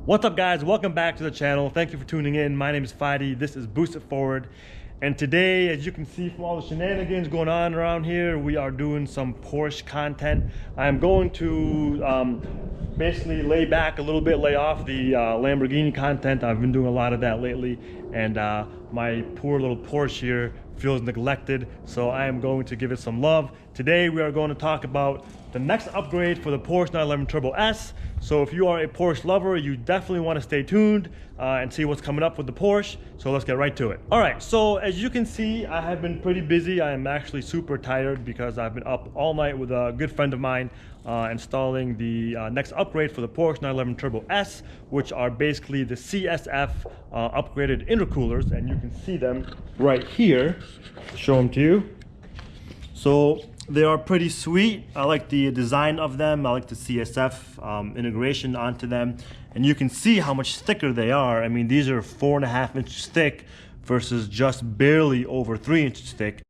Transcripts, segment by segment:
What's up, guys? Welcome back to the channel. Thank you for tuning in. My name is Fadi. This is Boost It Forward. And today, as you can see from all the shenanigans going on around here, we are doing some Porsche content. I'm going to basically lay back a little bit, lay off the Lamborghini content. I've been doing a lot of that lately, and my poor little Porsche here feels neglected, so I am going to give it some love. Today we are going to talk about the next upgrade for the Porsche 911 Turbo S. So if you are a Porsche lover, you definitely want to stay tuned and see what's coming up with the Porsche. So let's get right to it. All right, so as you can see, I have been pretty busy. I am actually super tired because I've been up all night with a good friend of mine installing the next upgrade for the Porsche 911 Turbo S, which are basically the CSF upgraded intercoolers, and you can see them right here. Show them to you. So they are pretty sweet. I like the design of them. I like the CSF integration onto them, and you can see how much thicker they are. I mean, these are 4.5 inches thick versus just barely over 3 inches thick.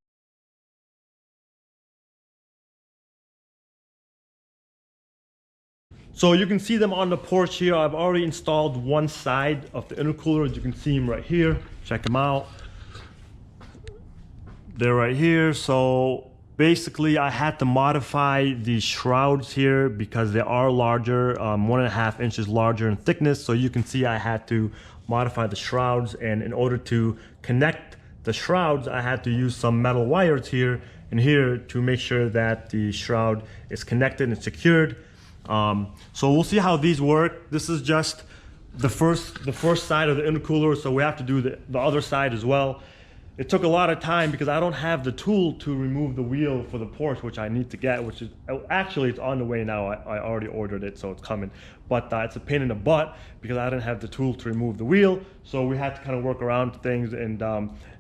So you can see them on the Porsche here. I've already installed one side of the intercooler. As you can see them right here. Check them out. They're right here. So basically, I had to modify the shrouds here because they are larger, 1.5 inches larger in thickness. So you can see I had to modify the shrouds, and in order to connect the shrouds, I had to use some metal wires here and here to make sure that the shroud is connected and secured. So we'll see how these work. This is just the first side of the intercooler, so we have to do the other side as well. It took a lot of time because I don't have the tool to remove the wheel for the Porsche, which I need to get, which is actually it's on the way now. I already ordered it, so it's coming. But it's a pain in the butt because I didn't have the tool to remove the wheel. So we had to kind of work around things and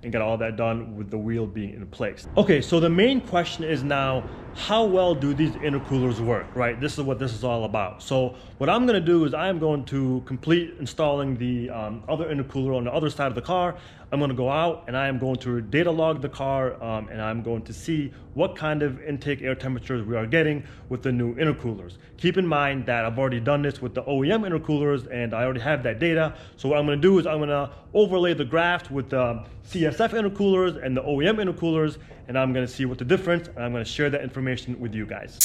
get all that done with the wheel being in place. Okay, so the main question is now, how well do these intercoolers work, right? This is what this is all about. So what I'm gonna do is I'm going to complete installing the other intercooler on the other side of the car. I'm gonna go out and I am going to data log the car and I'm going to see what kind of intake air temperatures we are getting with the new intercoolers. Keep in mind that I've already done this with the OEM intercoolers and I already have that data. So what I'm gonna do is I'm gonna overlay the graph with the CSF intercoolers and the OEM intercoolers, and I'm gonna see what the difference, and I'm gonna share that information with you guys.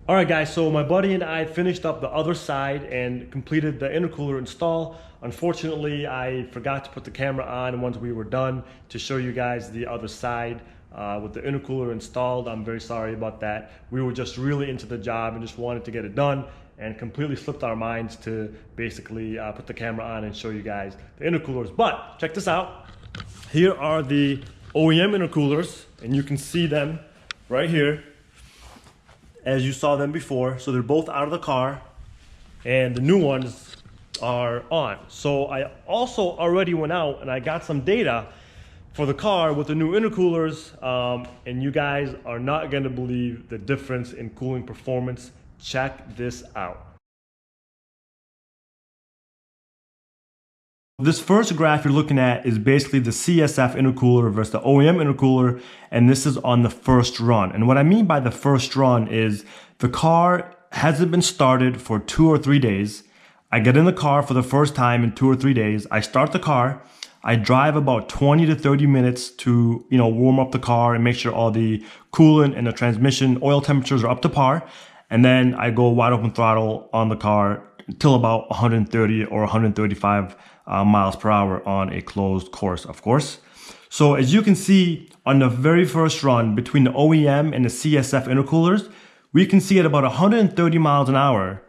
All right, guys, so my buddy and I finished up the other side and completed the intercooler install. Unfortunately, I forgot to put the camera on once we were done to show you guys the other side with the intercooler installed. I'm very sorry about that. We were just really into the job and just wanted to get it done, and completely slipped our minds to basically put the camera on and show you guys the intercoolers. But check this out. Here are the OEM intercoolers, and you can see them right here, as you saw them before. So they're both out of the car and the new ones are on. So I also already went out and I got some data for the car with the new intercoolers, and you guys are not gonna believe the difference in cooling performance. Check this out. This first graph you're looking at is basically the CSF intercooler versus the OEM intercooler, and this is on the first run. And what I mean by the first run is the car hasn't been started for 2 or 3 days. I get in the car for the first time in 2 or 3 days. I start the car. I drive about 20 to 30 minutes to, warm up the car and make sure all the coolant and the transmission oil temperatures are up to par. And then I go wide open throttle on the car until about 130 or 135 miles per hour on a closed course, of course. So as you can see on the very first run between the OEM and the CSF intercoolers, we can see at about 130 miles an hour,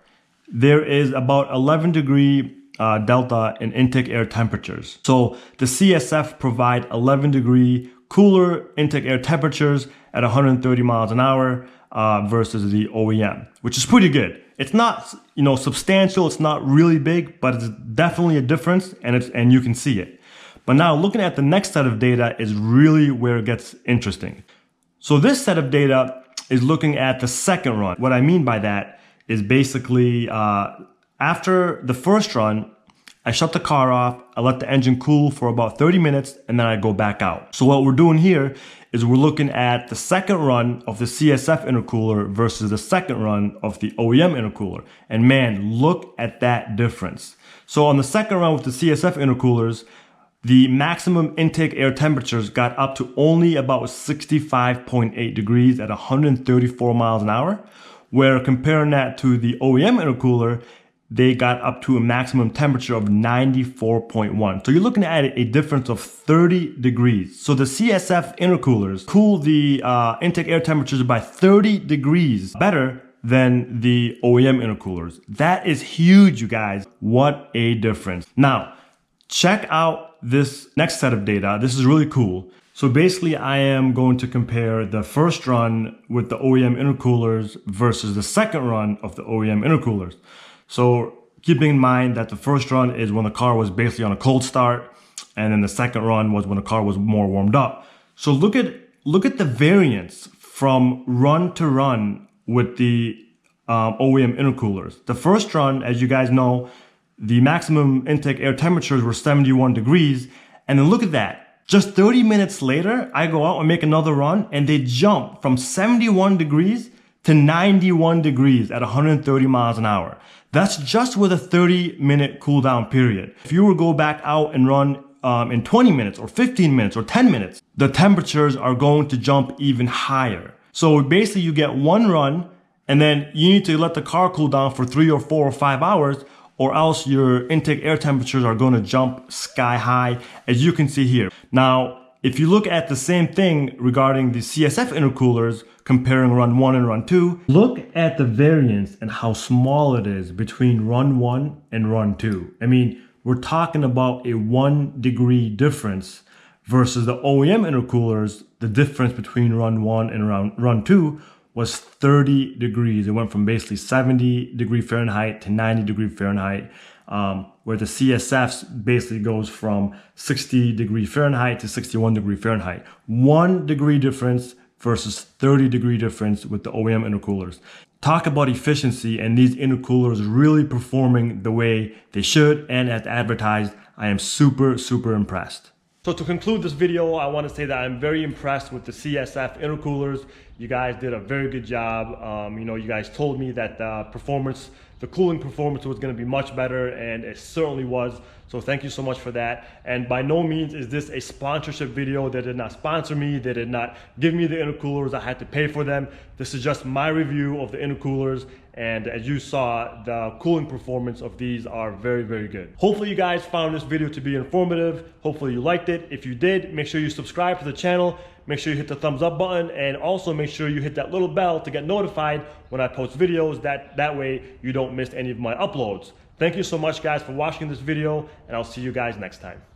there is about 11 degree delta in intake air temperatures. So the CSF provide 11 degree cooler intake air temperatures at 130 miles an hour versus the OEM, which is pretty good. It's not, substantial. It's not really big, but it's definitely a difference, and you can see it. But now looking at the next set of data is really where it gets interesting. So this set of data is looking at the second run. What I mean by that is basically after the first run, I shut the car off, I let the engine cool for about 30 minutes, and then I go back out. So what we're doing here is we're looking at the second run of the CSF intercooler versus the second run of the OEM intercooler. And man, look at that difference. So on the second run with the CSF intercoolers, the maximum intake air temperatures got up to only about 65.8 degrees at 134 miles an hour, where comparing that to the OEM intercooler, they got up to a maximum temperature of 94.1. So you're looking at a difference of 30 degrees. So the CSF intercoolers cool the intake air temperatures by 30 degrees better than the OEM intercoolers. That is huge, you guys. What a difference. Now, check out this next set of data. This is really cool. So basically, I am going to compare the first run with the OEM intercoolers versus the second run of the OEM intercoolers. So keeping in mind that the first run is when the car was basically on a cold start, and then the second run was when the car was more warmed up. So look at the variance from run to run with the OEM intercoolers. The first run, as you guys know, the maximum intake air temperatures were 71 degrees. And then look at that. Just 30 minutes later, I go out and make another run, and they jump from 71 degrees to 91 degrees at 130 miles an hour. That's just with a 30-minute cool down period. If you were to go back out and run in 20 minutes or 15 minutes or 10 minutes, the temperatures are going to jump even higher. So basically you get one run, and then you need to let the car cool down for 3 or 4 or 5 hours, or else your intake air temperatures are going to jump sky high, as you can see here. Now, if you look at the same thing regarding the CSF intercoolers, comparing run 1 and run 2, look at the variance and how small it is between run 1 and run 2. I mean, we're talking about a 1 degree difference versus the OEM intercoolers. The difference between run 1 and run 2 was 30 degrees. It went from basically 70 degree Fahrenheit to 90 degree Fahrenheit, where the CSFs basically goes from 60 degree Fahrenheit to 61 degree Fahrenheit. 1 degree difference versus 30 degree difference with the OEM intercoolers. Talk about efficiency, and these intercoolers really performing the way they should and as advertised. I am super, super impressed. So to conclude this video, I want to say that I'm very impressed with the CSF intercoolers. You guys did a very good job. You guys told me that the cooling performance was going to be much better, and it certainly was. So thank you so much for that. And by no means is this a sponsorship video. They did not sponsor me. They did not give me the intercoolers. I had to pay for them. This is just my review of the intercoolers. And as you saw, the cooling performance of these are very, very good. Hopefully you guys found this video to be informative. Hopefully you liked it. If you did, make sure you subscribe to the channel. Make sure you hit the thumbs up button, and also make sure you hit that little bell to get notified when I post videos. That way you don't miss any of my uploads. Thank you so much, guys, for watching this video, and I'll see you guys next time.